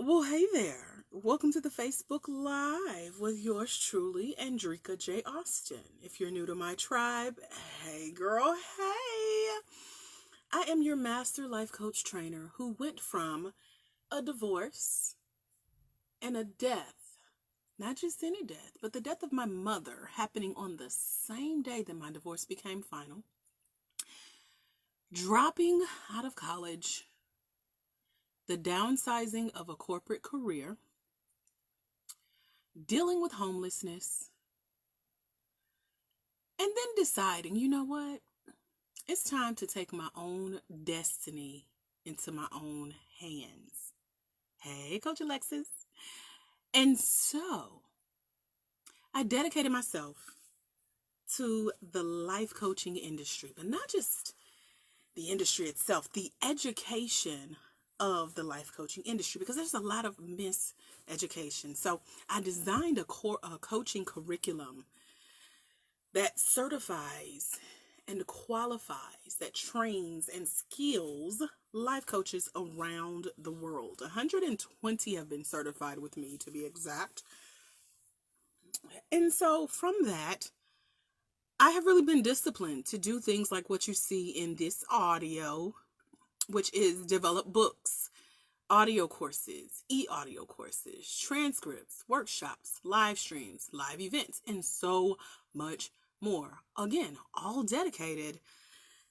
Well, hey there. Welcome to the Facebook Live with yours truly, Andrika J. Austin. If you're new to my tribe, hey girl, hey. I am your master life coach trainer who went from a divorce and a death, not just any death, but the death of my mother happening on the same day that my divorce became final, dropping out of college, the downsizing of a corporate career, dealing with homelessness, and then deciding, you know what? It's time to take my own destiny into my own hands. Hey, Coach Alexis. And so I dedicated myself to the life coaching industry, but not just the industry itself, the education of the life coaching industry, because there's a lot of miseducation. So I designed a coaching curriculum that certifies and qualifies, that trains and skills life coaches around the world. 120 have been certified with me, to be exact. And so from that, I have really been disciplined to do things like what you see in this audio, which is develop books, audio courses, e-audio courses, transcripts, workshops, live streams, live events, and so much more. Again, all dedicated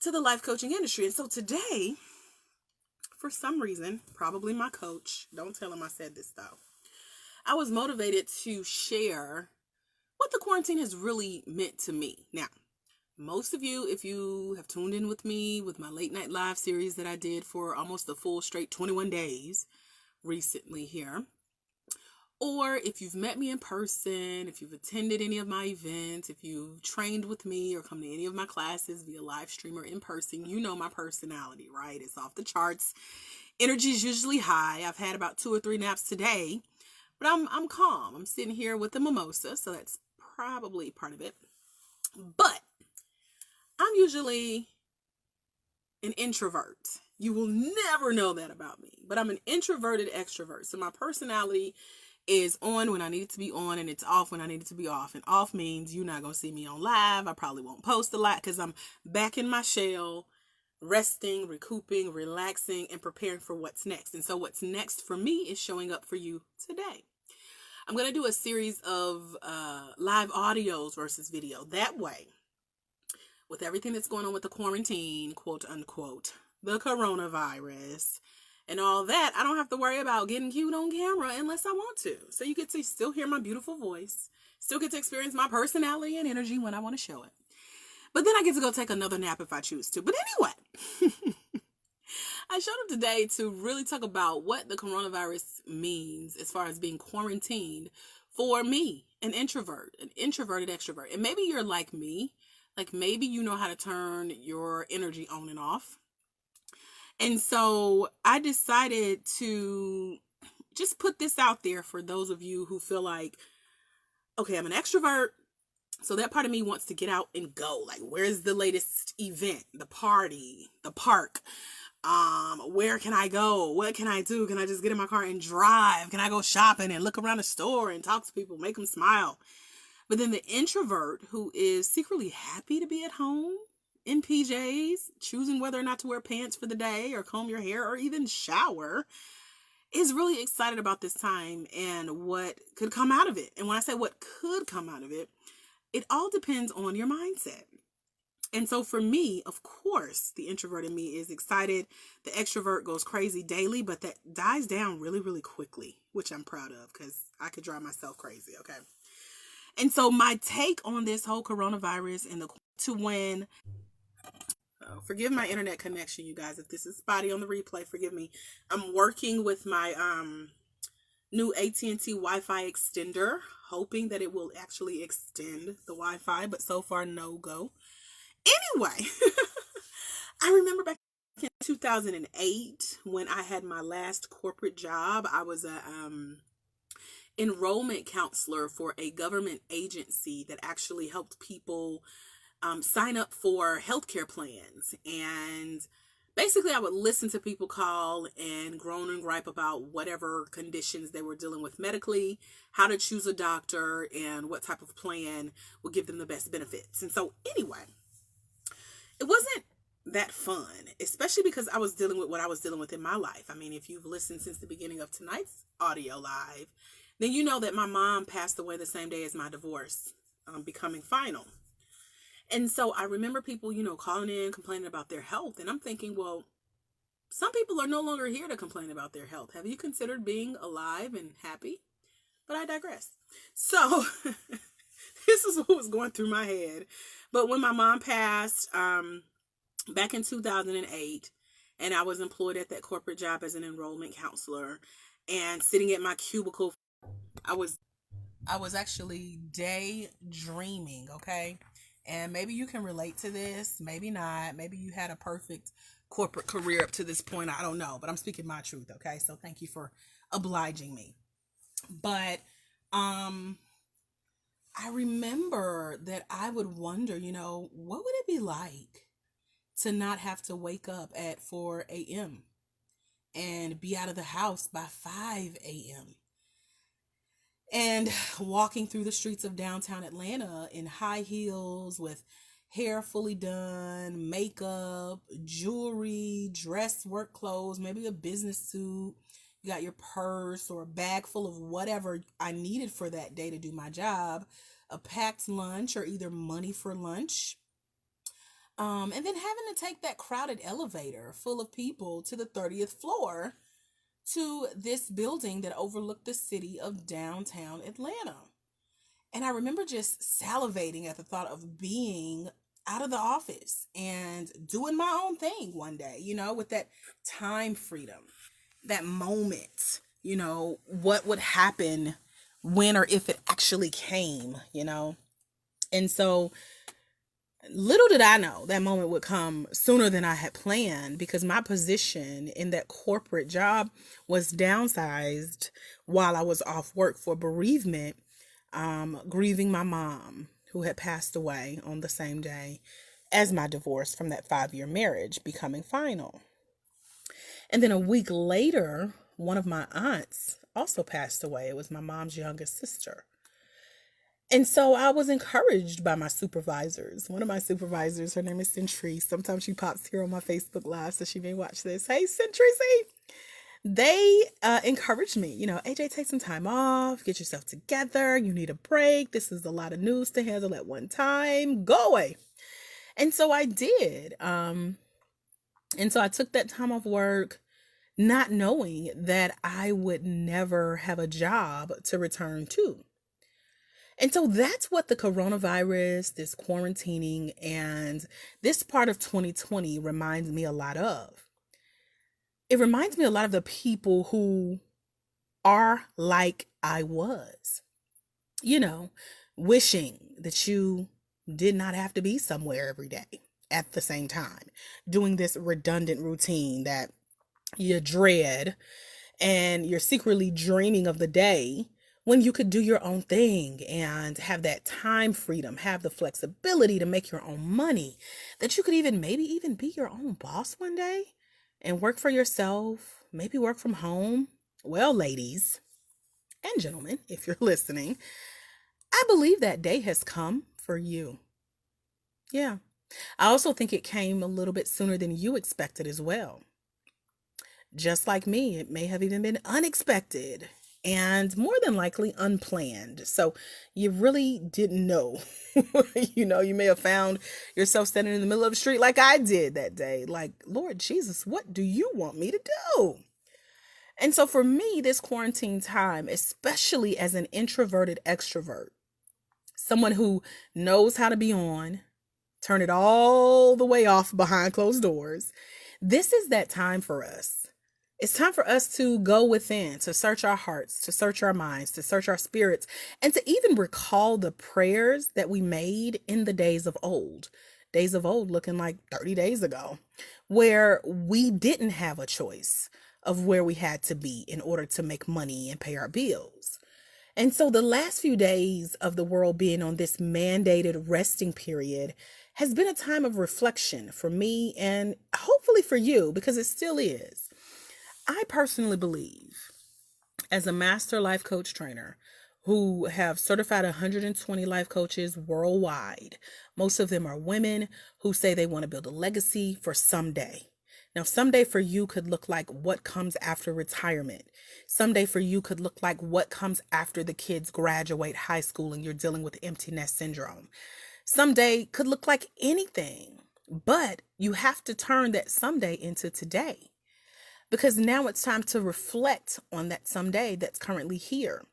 to the life coaching industry. And so today, for some reason, probably my coach, don't tell him I said this though, I was motivated to share what the quarantine has really meant to me. Now, most of you, if you have tuned in with me with my late night live series that I did for almost a full straight 21 days recently here, or if you've met me in person, if you've attended any of my events, if you've trained with me or come to any of my classes via live stream or in person, you know my personality, right? It's off the charts. Energy is usually high. I've had about 2 or 3 naps today, but I'm calm. I'm sitting here with a mimosa, so that's probably part of it. But I'm usually an introvert. You will never know that about me, but I'm an introverted extrovert. So my personality is on when I need it to be on, and it's off when I need it to be off. And off means you're not going to see me on live. I probably won't post a lot because I'm back in my shell, resting, recouping, relaxing, and preparing for what's next. And so what's next for me is showing up for you today. I'm going to do a series of live audios versus video. That way, with everything that's going on with the quarantine, quote unquote, the coronavirus, and all that, I don't have to worry about getting cute on camera unless I want to. So you get to still hear my beautiful voice, still get to experience my personality and energy when I want to show it. But then I get to go take another nap if I choose to. But anyway, I showed up today to really talk about what the coronavirus means as far as being quarantined for me, an introvert, an introverted extrovert. And maybe you're like me, like maybe you know how to turn your energy on and off. And so I decided to just put this out there for those of you who feel like, okay, I'm an extrovert, so that part of me wants to get out and go. Like, where's the latest event, the party, the park? Where can I go? What can I do? Can I just get in my car and drive? Can I go shopping and look around the store and talk to people, make them smile? But then the introvert who is secretly happy to be at home in PJs, choosing whether or not to wear pants for the day or comb your hair or even shower, is really excited about this time and what could come out of it. And when I say what could come out of it, it all depends on your mindset. And so for me, of course, the introvert in me is excited. The extrovert goes crazy daily, but that dies down really, really quickly, which I'm proud of because I could drive myself crazy, okay? And so my take on this whole coronavirus and the to when, forgive my internet connection, you guys, if this is spotty on the replay, forgive me. I'm working with my new AT&T Wi-Fi extender, hoping that it will actually extend the Wi-Fi, but so far no go. Anyway, I remember back in 2008 when I had my last corporate job. I was a enrollment counselor for a government agency that actually helped people sign up for healthcare plans. And basically I would listen to people call and groan and gripe about whatever conditions they were dealing with medically, how to choose a doctor, and what type of plan would give them the best benefits. And so anyway, it wasn't that fun, especially because I was dealing with what I was dealing with in my life. I mean, if you've listened since the beginning of tonight's audio live, then you know that my mom passed away the same day as my divorce becoming final. And so I remember people, calling in, complaining about their health. And I'm thinking, well, some people are no longer here to complain about their health. Have you considered being alive and happy? But I digress. So this is what was going through my head. But when my mom passed back in 2008, and I was employed at that corporate job as an enrollment counselor and sitting at my cubicle, I was actually daydreaming, okay? And maybe you can relate to this, maybe not. Maybe you had a perfect corporate career up to this point. I don't know, but I'm speaking my truth, okay? So thank you for obliging me. But I remember that I would wonder, what would it be like to not have to wake up at 4 a.m. and be out of the house by 5 a.m. and walking through the streets of downtown Atlanta in high heels with hair fully done, makeup, jewelry, dress, work clothes, maybe a business suit. You got your purse or a bag full of whatever I needed for that day to do my job, a packed lunch or either money for lunch. And then having to take that crowded elevator full of people to the 30th floor to this building that overlooked the city of downtown Atlanta. And I remember just salivating at the thought of being out of the office and doing my own thing one day, with that time freedom, that moment, what would happen when or if it actually came, And so little did I know that moment would come sooner than I had planned, because my position in that corporate job was downsized while I was off work for bereavement, grieving my mom who had passed away on the same day as my divorce from that 5-year marriage becoming final. And then a week later, one of my aunts also passed away. It was my mom's youngest sister. And so I was encouraged by my supervisors. One of my supervisors, her name is Centrise. Sometimes she pops here on my Facebook Live, so she may watch this. Hey, Centrise. They encouraged me, AJ, take some time off, get yourself together. You need a break. This is a lot of news to handle at one time. Go away. And so I did. And so I took that time off work, not knowing that I would never have a job to return to. And so that's what the coronavirus, this quarantining, and this part of 2020 reminds me a lot of. It reminds me a lot of the people who are like I was, wishing that you did not have to be somewhere every day at the same time, doing this redundant routine that you dread, and you're secretly dreaming of the day when you could do your own thing and have that time freedom, have the flexibility to make your own money, that you could maybe even be your own boss one day and work for yourself, maybe work from home. Well, ladies and gentlemen, if you're listening, I believe that day has come for you. Yeah. I also think it came a little bit sooner than you expected as well. Just like me, it may have even been unexpected and more than likely unplanned. So you really didn't know. You may have found yourself standing in the middle of the street like I did that day. Like, Lord Jesus, what do you want me to do? And so for me, this quarantine time, especially as an introverted extrovert, someone who knows how to be on, turn it all the way off behind closed doors, this is that time for us. It's time for us to go within, to search our hearts, to search our minds, to search our spirits, and to even recall the prayers that we made in the days of old looking like 30 days ago, where we didn't have a choice of where we had to be in order to make money and pay our bills. And so the last few days of the world being on this mandated resting period has been a time of reflection for me and hopefully for you, because it still is. I personally believe, as a master life coach trainer who have certified 120 life coaches worldwide, most of them are women who say they want to build a legacy for someday. Now, someday for you could look like what comes after retirement. Someday for you could look like what comes after the kids graduate high school and you're dealing with empty nest syndrome. Someday could look like anything, but you have to turn that someday into today, because now it's time to reflect on that someday that's currently here.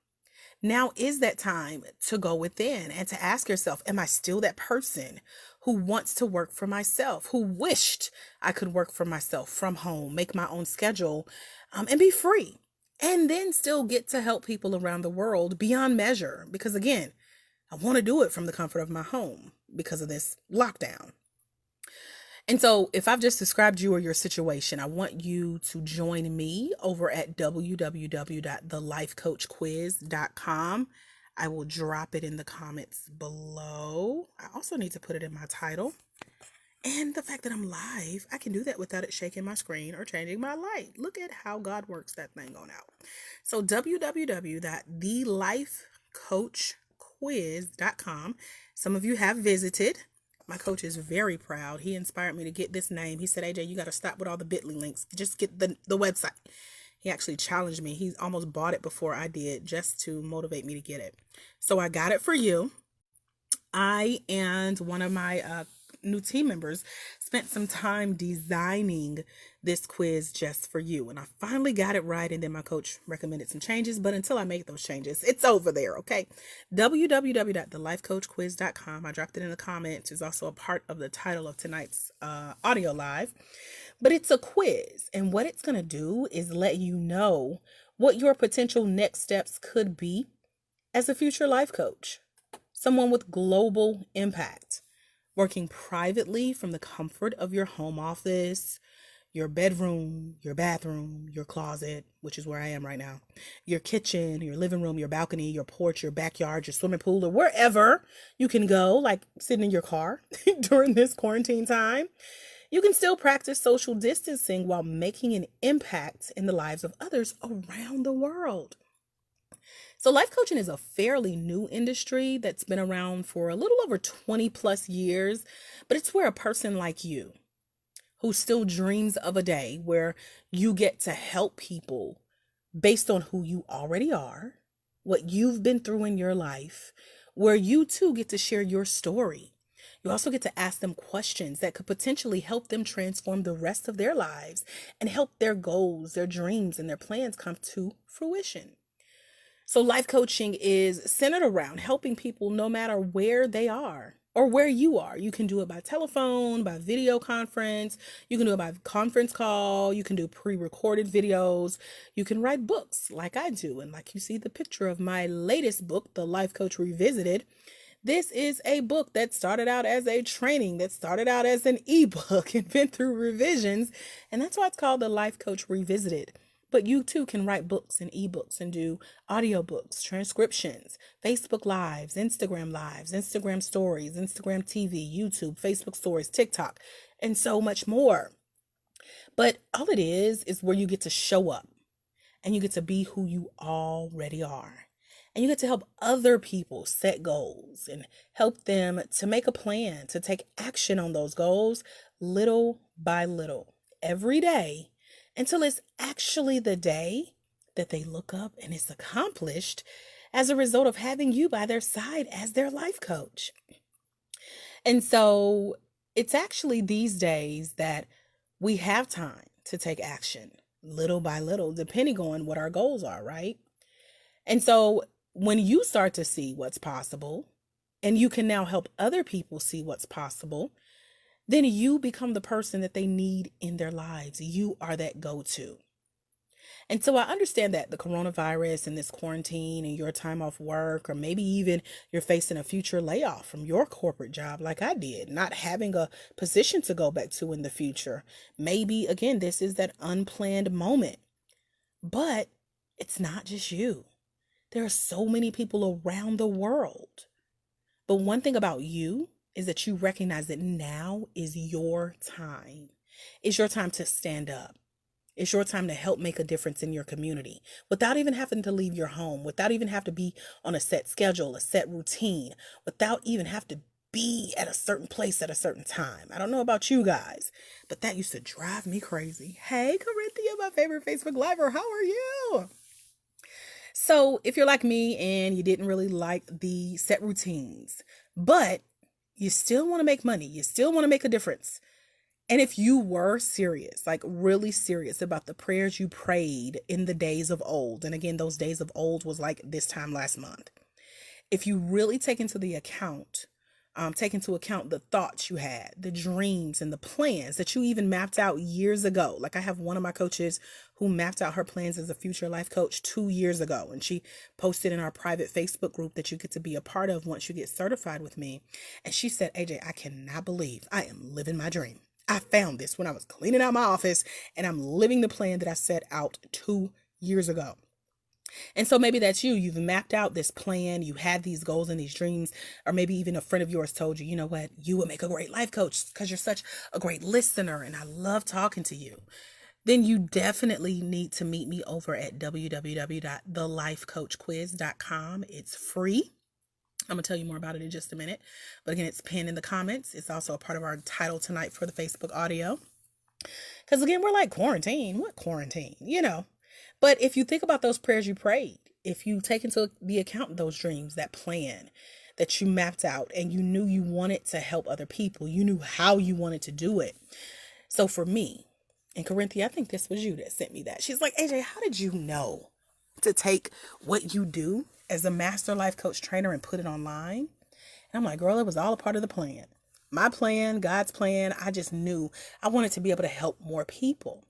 Now is that time to go within and to ask yourself, am I still that person who wants to work for myself, who wished I could work for myself from home, make my own schedule, and be free, and then still get to help people around the world beyond measure? Because again, I want to do it from the comfort of my home because of this lockdown. And so if I've just described you or your situation, I want you to join me over at www.thelifecoachquiz.com. I will drop it in the comments below. I also need to put it in my title. And the fact that I'm live, I can do that without it shaking my screen or changing my light. Look at how God works that thing on out. So www.thelifecoachquiz.com. Some of you have visited. My coach is very proud. He inspired me to get this name. He said, AJ, you got to stop with all the bit.ly links. Just get the website. He actually challenged me. He almost bought it before I did, just to motivate me to get it. So I got it for you. I and one of my new team members spent some time designing this quiz just for you. And I finally got it right. And then my coach recommended some changes. But until I make those changes, it's over there. Okay. www.thelifecoachquiz.com. I dropped it in the comments. It's also a part of the title of tonight's audio live. But it's a quiz. And what it's going to do is let you know what your potential next steps could be as a future life coach. Someone with global impact, working privately from the comfort of your home office, your bedroom, your bathroom, your closet, which is where I am right now, your kitchen, your living room, your balcony, your porch, your backyard, your swimming pool, or wherever you can go, like sitting in your car during this quarantine time. You can still practice social distancing while making an impact in the lives of others around the world. So life coaching is a fairly new industry that's been around for a little over 20 plus years, but it's where a person like you, who still dreams of a day where you get to help people based on who you already are, what you've been through in your life, where you too get to share your story. You also get to ask them questions that could potentially help them transform the rest of their lives and help their goals, their dreams, and their plans come to fruition. So life coaching is centered around helping people no matter where they are or where you are. You can do it by telephone, by video conference. You can do it by conference call. You can do pre-recorded videos. You can write books like I do. And like you see the picture of my latest book, The Life Coach Revisited. This is a book that started out as a training, that started out as an ebook and been through revisions. And that's why it's called The Life Coach Revisited. But you too can write books and ebooks and do audiobooks, transcriptions, Facebook Lives, Instagram stories, Instagram TV, YouTube, Facebook stories, TikTok, and so much more. But all it is where you get to show up and you get to be who you already are. And you get to help other people set goals and help them to make a plan, to take action on those goals little by little every day, until it's actually the day that they look up and it's accomplished as a result of having you by their side as their life coach. And so it's actually these days that we have time to take action little by little, depending on what our goals are, right? And so when you start to see what's possible and you can now help other people see what's possible, then you become the person that they need in their lives. You are that go-to. And so I understand that the coronavirus and this quarantine and your time off work, or maybe even you're facing a future layoff from your corporate job like I did, not having a position to go back to in the future. Maybe, again, this is that unplanned moment. But it's not just you. There are so many people around the world. But one thing about you is that you recognize that now is your time. It's your time to stand up. It's your time to help make a difference in your community without even having to leave your home, without even have to be on a set schedule, a set routine, without even have to be at a certain place at a certain time. I don't know about you guys, but that used to drive me crazy. Hey, Corinthia, my favorite Facebook Liver, how are you? So if you're like me and you didn't really like the set routines, but you still want to make money, you still want to make a difference. And if you were serious, like really serious about the prayers you prayed in the days of old, and again, those days of old was like this time last month. If you really take into account the thoughts you had, the dreams and the plans that you even mapped out years ago. Like I have one of my coaches who mapped out her plans as a future life coach 2 years ago. And she posted in our private Facebook group that you get to be a part of once you get certified with me. And she said, AJ, I cannot believe I am living my dream. I found this when I was cleaning out my office and I'm living the plan that I set out 2 years ago. And so maybe that's you. You've mapped out this plan. You had these goals and these dreams, or maybe even a friend of yours told you, you know what, you would make a great life coach because you're such a great listener and I love talking to you. Then you definitely need to meet me over at www.thelifecoachquiz.com. It's free. I'm going to tell you more about it in just a minute. But again, it's pinned in the comments. It's also a part of our title tonight for the Facebook audio. Because again, we're like quarantine. What quarantine? But if you think about those prayers you prayed, if you take into the account those dreams, that plan that you mapped out and you knew you wanted to help other people, you knew how you wanted to do it. So for me, and Corinthia, I think this was you that sent me that. She's like, AJ, how did you know to take what you do as a master life coach trainer and put it online? And I'm like, girl, it was all a part of the plan. My plan, God's plan. I just knew I wanted to be able to help more people.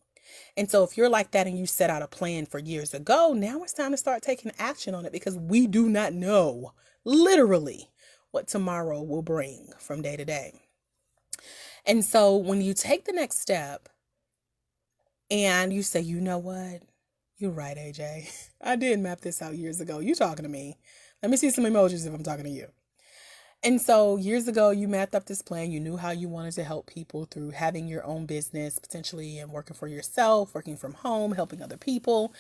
And so if you're like that and you set out a plan for years ago, now it's time to start taking action on it because we do not know literally what tomorrow will bring from day to day. And so when you take the next step and you say, you know what? You're right, AJ. I did map this out years ago. You talking to me. Let me see some emojis if I'm talking to you. And so years ago, you mapped up this plan. You knew how you wanted to help people through having your own business, potentially, and working for yourself, working from home, helping other people.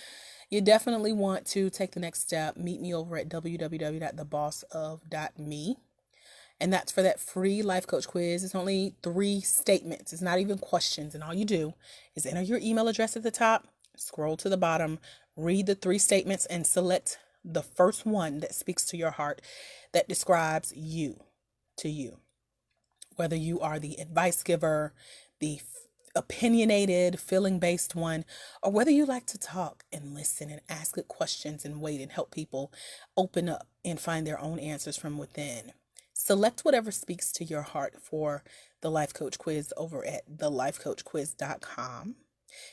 You definitely want to take the next step. Meet me over at www.thebossof.me. And that's for that free life coach quiz. It's only 3 statements. It's not even questions. And all you do is enter your email address at the top, scroll to the bottom, read the 3 statements, and select the first one that speaks to your heart, that describes you to you. Whether you are the advice giver, the opinionated, feeling-based one, or whether you like to talk and listen and ask good questions and wait and help people open up and find their own answers from within. Select whatever speaks to your heart for the Life Coach Quiz over at thelifecoachquiz.com.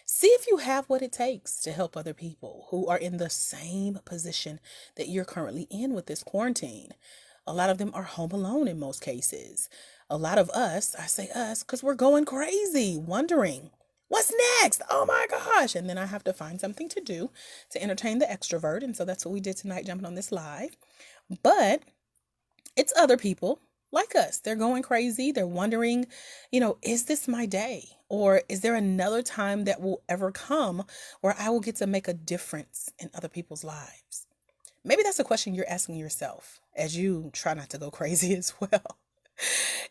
See if you have what it takes to help other people who are in the same position that you're currently in with this quarantine. A lot of them are home alone in most cases. A lot of us, I say us, because we're going crazy, wondering, what's next? Oh my gosh. And then I have to find something to do to entertain the extrovert. And so that's what we did tonight, jumping on this live. But it's other people like us. They're going crazy. They're wondering, is this my day? Or is there another time that will ever come where I will get to make a difference in other people's lives? Maybe that's a question you're asking yourself as you try not to go crazy as well.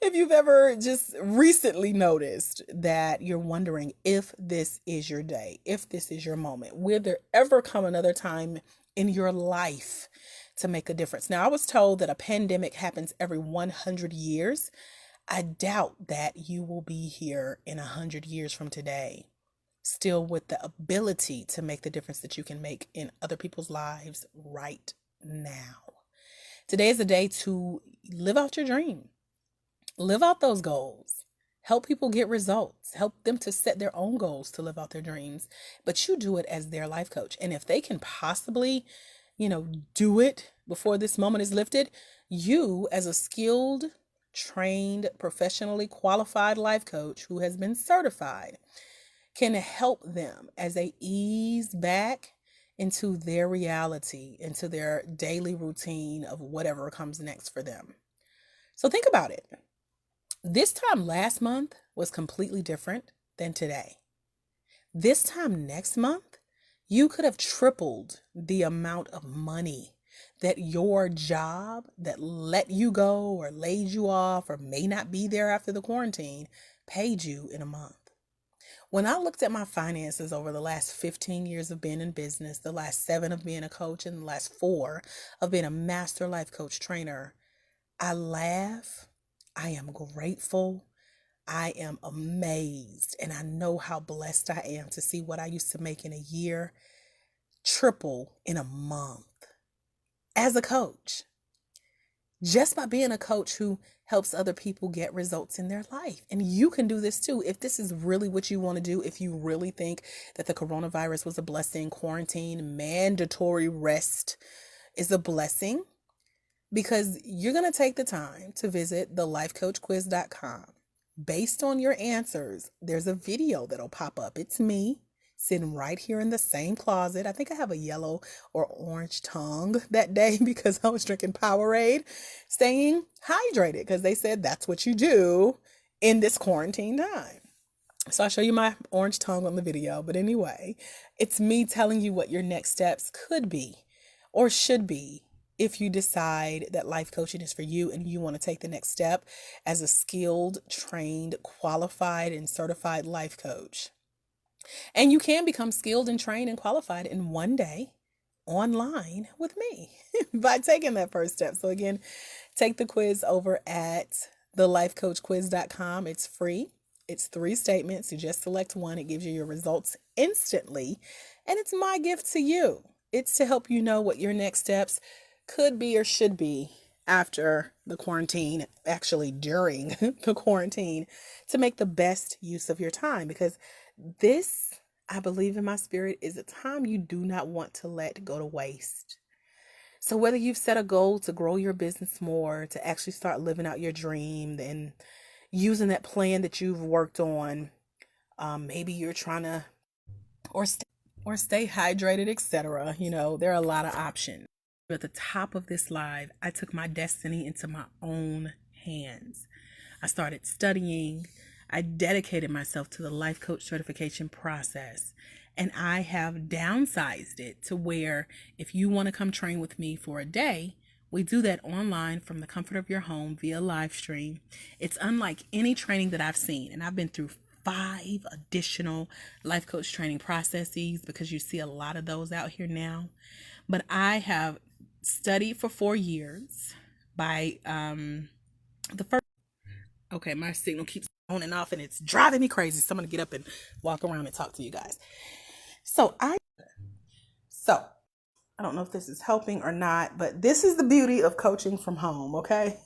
If you've ever just recently noticed that you're wondering if this is your day, if this is your moment, will there ever come another time in your life to make a difference? Now, I was told that a pandemic happens every 100 years. I doubt that you will be here in 100 years from today, still with the ability to make the difference that you can make in other people's lives right now. Today is a day to live out your dream, live out those goals, help people get results, help them to set their own goals to live out their dreams, but you do it as their life coach. And if they can possibly do it before this moment is lifted, you as a skilled, trained, professionally qualified life coach who has been certified can help them as they ease back into their reality, into their daily routine of whatever comes next for them. So think about it. This time last month was completely different than today. This time next month, you could have tripled the amount of money that your job that let you go or laid you off or may not be there after the quarantine paid you in a month. When I looked at my finances over the last 15 years of being in business, the last 7 of being a coach, and the last 4 of being a master life coach trainer, I laugh. I am grateful. I am amazed. And I know how blessed I am to see what I used to make in a year triple in a month as a coach. Just by being a coach who helps other people get results in their life. And you can do this too. If this is really what you want to do, if you really think that the coronavirus was a blessing, quarantine, mandatory rest is a blessing, because you're going to take the time to visit thelifecoachquiz.com. Based on your answers, there's a video that'll pop up. It's me sitting right here in the same closet. I think I have a yellow or orange tongue that day because I was drinking Powerade, staying hydrated because they said that's what you do in this quarantine time. So I'll show you my orange tongue on the video. But anyway, it's me telling you what your next steps could be or should be if you decide that life coaching is for you and you want to take the next step as a skilled, trained, qualified, and certified life coach. And you can become skilled and trained and qualified in one day online with me by taking that first step. So again, take the quiz over at thelifecoachquiz.com. It's free. It's 3 statements. You just select one. It gives you your results instantly. And it's my gift to you. It's to help you know what your next steps could be or should be after the quarantine, actually during the quarantine, to make the best use of your time. Because this, I believe in my spirit, is a time you do not want to let go to waste. So whether you've set a goal to grow your business more, to actually start living out your dream and using that plan that you've worked on, maybe you're trying to or stay hydrated, etc. There are a lot of options. At the top of this live, I took my destiny into my own hands. I started studying. I dedicated myself to the life coach certification process, and I have downsized it to where if you want to come train with me for a day, we do that online from the comfort of your home via live stream. It's unlike any training that I've seen, and I've been through 5 additional life coach training processes because you see a lot of those out here now. But I have studied for 4 years by the first. Okay, my signal keeps on and off and it's driving me crazy. So I'm going to get up and walk around and talk to you guys. So I don't know if this is helping or not, but this is the beauty of coaching from home, okay?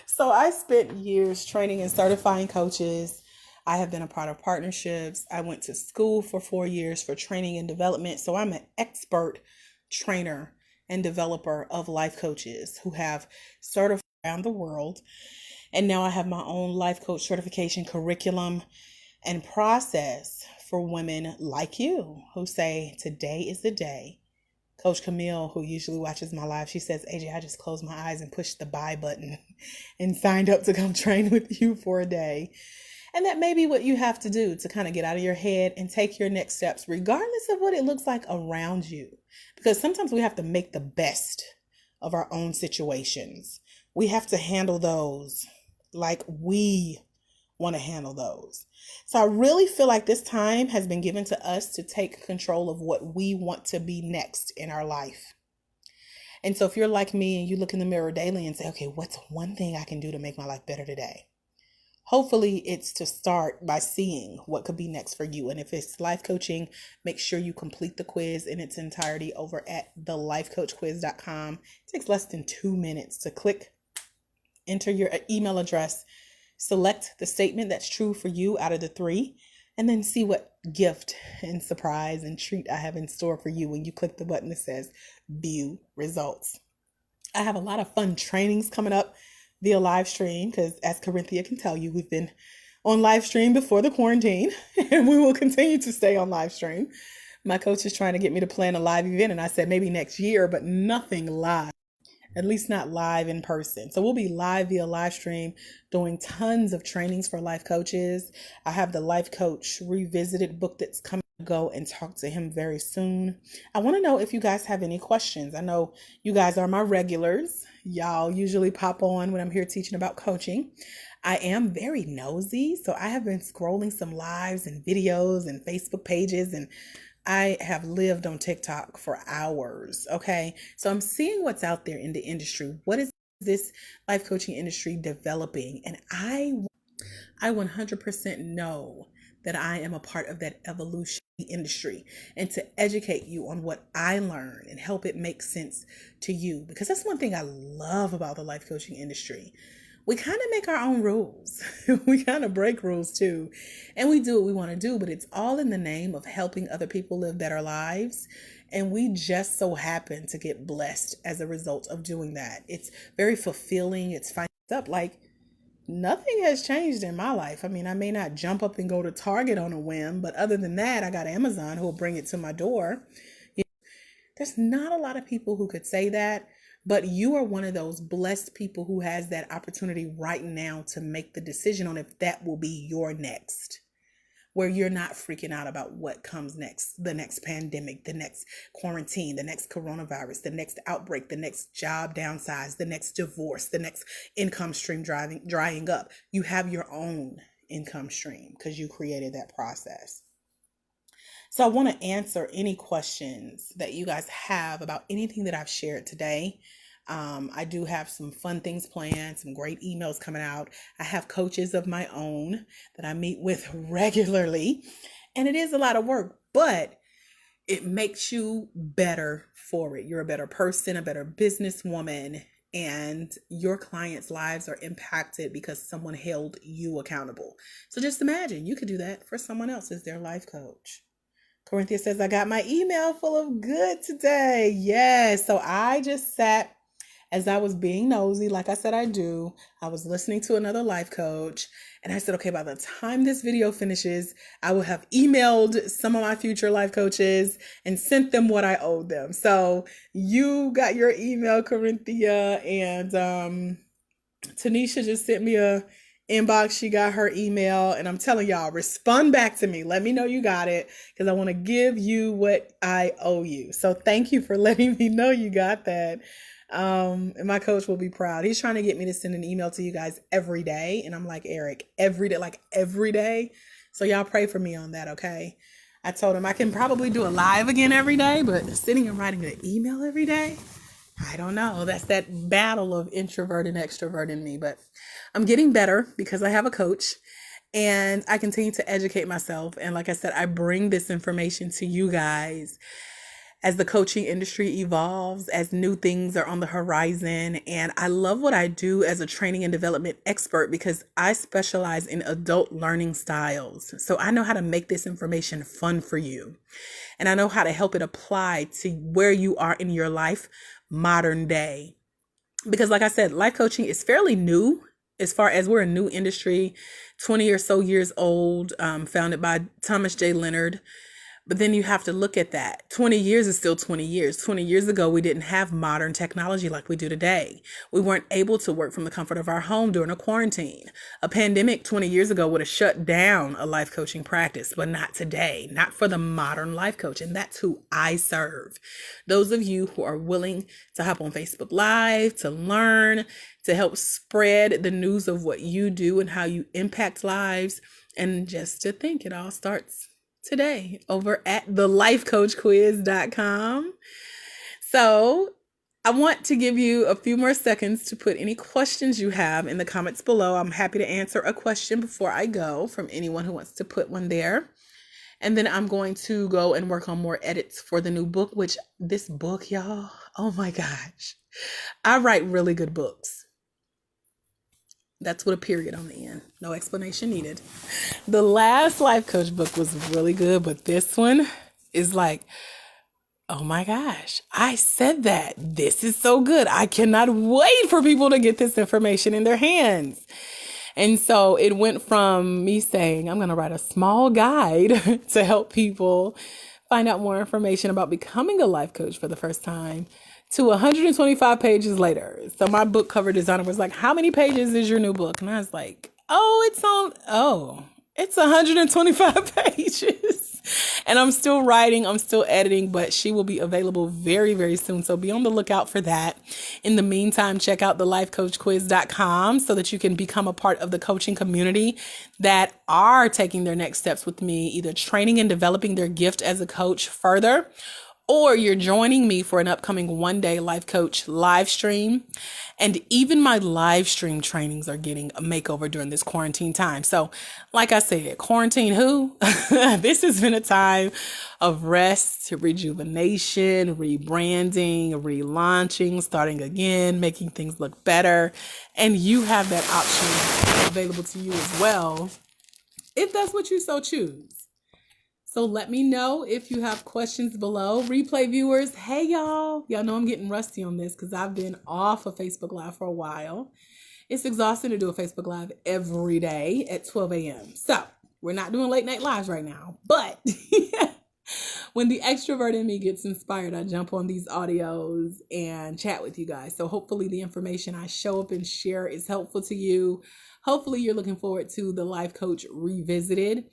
So I spent years training and certifying coaches. I have been a part of partnerships. I went to school for 4 years for training and development. So I'm an expert trainer and developer of life coaches who have certified around the world. And now I have my own life coach certification curriculum and process for women like you who say, today is the day. Coach Camille, who usually watches my live, she says, AJ, I just closed my eyes and pushed the buy button and signed up to come train with you for a day. And that may be what you have to do to kind of get out of your head and take your next steps, regardless of what it looks like around you. Because sometimes we have to make the best of our own situations. We have to handle those like we want to handle those. So I really feel like this time has been given to us to take control of what we want to be next in our life. And so if you're like me and you look in the mirror daily and say, okay, what's one thing I can do to make my life better today? Hopefully it's to start by seeing what could be next for you. And if it's life coaching, make sure you complete the quiz in its entirety over at thelifecoachquiz.com. It takes less than 2 minutes to click, enter your email address, select the statement that's true for you out of the 3, and then see what gift and surprise and treat I have in store for you when you click the button that says view results. I have a lot of fun trainings coming up via live stream because, as Corinthia can tell you, we've been on live stream before the quarantine and we will continue to stay on live stream. My coach is trying to get me to plan a live event and I said maybe next year, but nothing live. at least not live in person. So we'll be live via live stream doing tons of trainings for life coaches. I have the Life Coach Revisited book that's coming. Go and talk to him very soon. I want to know if you guys have any questions. I know you guys are my regulars. Y'all usually pop on when I'm here teaching about coaching. I am very nosy, so I have been scrolling some lives and videos and Facebook pages, and I have lived on TikTok for hours. Okay, so I'm seeing what's out there in the industry. What is this life coaching industry developing? And I 100% know that I am a part of that evolution industry, and to educate you on what I learned and help it make sense to you, because that's one thing I love about the life coaching industry. We kind of make our own rules. We kind of break rules too, and we do what we want to do, but it's all in the name of helping other people live better lives. And we just so happen to get blessed as a result of doing that. It's very fulfilling. It's fine up like nothing has changed in my life. I mean, I may not jump up and go to Target on a whim, but other than that, I got Amazon who will bring it to my door. There's not a lot of people who could say that, but you are one of those blessed people who has that opportunity right now to make the decision on if that will be your next, where you're not freaking out about what comes next, the next pandemic, the next quarantine, the next coronavirus, the next outbreak, the next job downsize, the next divorce, the next income stream drying up. You have your own income stream because you created that process. So I want to answer any questions that you guys have about anything that I've shared today. I do have some fun things planned, some great emails coming out. I have coaches of my own that I meet with regularly, and it is a lot of work, but it makes you better for it. You're a better person, a better businesswoman, and your clients' lives are impacted because someone held you accountable. So just imagine you could do that for someone else as their life coach. Corinthia says, I got my email full of good today. Yes. So I just sat as I was being nosy, like I said I do. I was listening to another life coach, and I said, okay, by the time this video finishes, I will have emailed some of my future life coaches and sent them what I owed them. So you got your email, Corinthia, and Tanisha just sent me a inbox. She got her email, and I'm telling y'all, respond back to me. Let me know you got it, because I want to give you what I owe you. So thank you for letting me know you got that. And my coach will be proud. He's trying to get me to send an email to you guys every day. And I'm like, Eric, every day. So y'all pray for me on that. Okay. I told him I can probably do a live again every day, but sitting and writing an email every day, I don't know. That's that battle of introvert and extrovert in me, but I'm getting better because I have a coach and I continue to educate myself. And like I said, I bring this information to you guys as the coaching industry evolves, as new things are on the horizon. And I love what I do as a training and development expert because I specialize in adult learning styles. So I know how to make this information fun for you. And I know how to help it apply to where you are in your life, modern day. Because like I said, life coaching is fairly new as far as we're a new industry, 20 or so years old, founded by Thomas J. Leonard. But then you have to look at that. 20 years is still 20 years. 20 years ago, we didn't have modern technology like we do today. We weren't able to work from the comfort of our home during a quarantine. A pandemic 20 years ago would have shut down a life coaching practice, but not today, not for the modern life coach. And that's who I serve. Those of you who are willing to hop on Facebook Live, to learn, to help spread the news of what you do and how you impact lives, and just to think it all starts today over at thelifecoachquiz.com. So I want to give you a few more seconds to put any questions you have in the comments below. I'm happy to answer a question before I go from anyone who wants to put one there. And then I'm going to go and work on more edits for the new book, which this book, y'all, oh my gosh, I write really good books. That's with a period on the end. No explanation needed. The last life coach book was really good, but this one is like, oh my gosh, I said that. This is so good. I cannot wait for people to get this information in their hands. And so it went from me saying, I'm going to write a small guide to help people find out more information about becoming a life coach for the first time, to 125 pages later. So my book cover designer was like, how many pages is your new book? And I was like, it's 125 pages. And I'm still writing, I'm still editing, but she will be available very, very soon. So be on the lookout for that. In the meantime, check out thelifecoachquiz.com so that you can become a part of the coaching community that are taking their next steps with me, either training and developing their gift as a coach further, or you're joining me for an upcoming one-day life coach live stream. And even my live stream trainings are getting a makeover during this quarantine time. So like I said, quarantine who? This has been a time of rest, rejuvenation, rebranding, relaunching, starting again, making things look better. And you have that option available to you as well, if that's what you so choose. So let me know if you have questions below. Replay viewers, hey y'all. Y'all know I'm getting rusty on this because I've been off of Facebook Live for a while. It's exhausting to do a Facebook Live every day at 12 a.m. So we're not doing late night lives right now. But when the extrovert in me gets inspired, I jump on these audios and chat with you guys. So hopefully the information I show up and share is helpful to you. Hopefully you're looking forward to the Life Coach Revisited.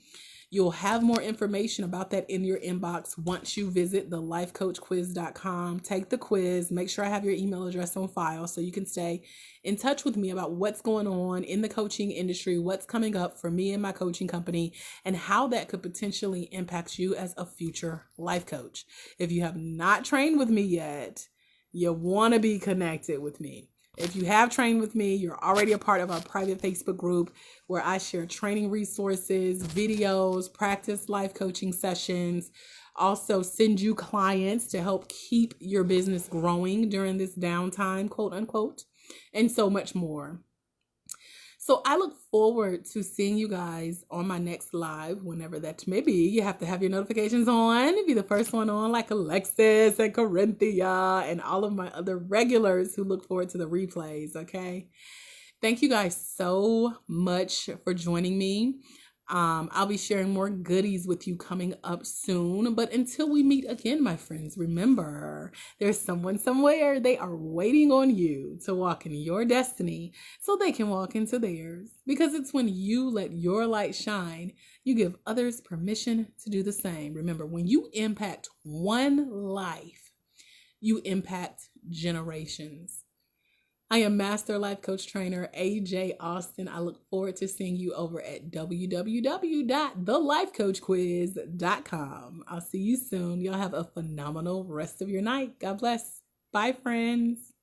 You'll have more information about that in your inbox once you visit thelifecoachquiz.com. Take the quiz. Make sure I have your email address on file so you can stay in touch with me about what's going on in the coaching industry, what's coming up for me and my coaching company, and how that could potentially impact you as a future life coach. If you have not trained with me yet, you want to be connected with me. If you have trained with me, you're already a part of our private Facebook group where I share training resources, videos, practice life coaching sessions, also send you clients to help keep your business growing during this downtime, quote unquote, and so much more. So I look forward to seeing you guys on my next live, whenever that may be. You have to have your notifications on, be the first one on, like Alexis and Corinthia and all of my other regulars who look forward to the replays, okay? Thank you guys so much for joining me. I'll be sharing more goodies with you coming up soon. But until we meet again, my friends, remember, there's someone somewhere. They are waiting on you to walk in your destiny so they can walk into theirs. Because it's when you let your light shine, you give others permission to do the same. Remember, when you impact one life, you impact generations. I am Master Life Coach Trainer AJ Austin. I look forward to seeing you over at www.thelifecoachquiz.com. I'll see you soon. Y'all have a phenomenal rest of your night. God bless. Bye, friends.